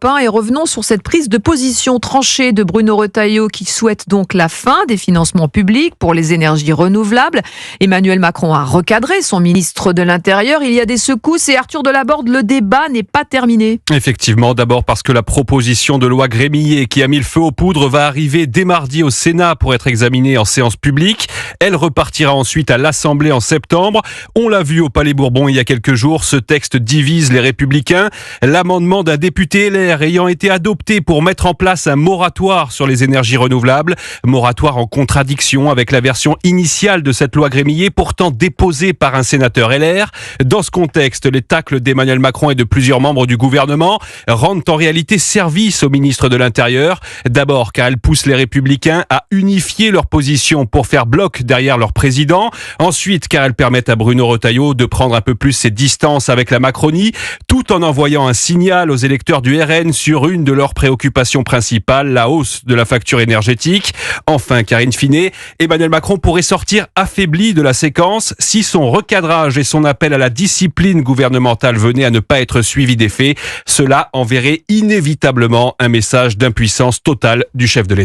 Europe 1 et revenons sur cette prise de position tranchée de Bruno Retailleau qui souhaite donc la fin des financements publics pour les énergies renouvelables. Emmanuel Macron a recadré son ministre de l'Intérieur. Il y a des secousses et Arthur Delaborde, le débat n'est pas terminé. Effectivement, d'abord parce que la proposition de loi Grémillet qui a mis le feu aux poudres va arriver dès mardi au Sénat pour être examinée en séance publique. Elle repartira ensuite à l'Assemblée en septembre. On l'a vu au Palais Bourbon il y a quelques jours, ce texte divise les Républicains. L'amendement d'un député LR ayant été adopté pour mettre en place un moratoire sur les énergies renouvelables. Moratoire en contradiction avec la version initiale de cette loi Grémillet, pourtant déposée par un sénateur LR. Dans ce contexte, les tacles d'Emmanuel Macron et de plusieurs membres du gouvernement rendent en réalité service au ministre de l'Intérieur. D'abord car elle pousse les Républicains à unifier leur position pour faire bloc derrière leur président. Ensuite car elle permet à Bruno Retailleau de prendre un peu plus ses distances avec la Macronie, tout en envoyant un signal aux électeurs du RN sur une de leurs préoccupations principales, la hausse de la facture énergétique. Enfin, car in fine, Emmanuel Macron pourrait sortir affaibli de la séquence si son recadrage et son appel à la discipline gouvernementale venaient à ne pas être suivis d'effet. Cela enverrait inévitablement un message d'impuissance totale du chef de l'État.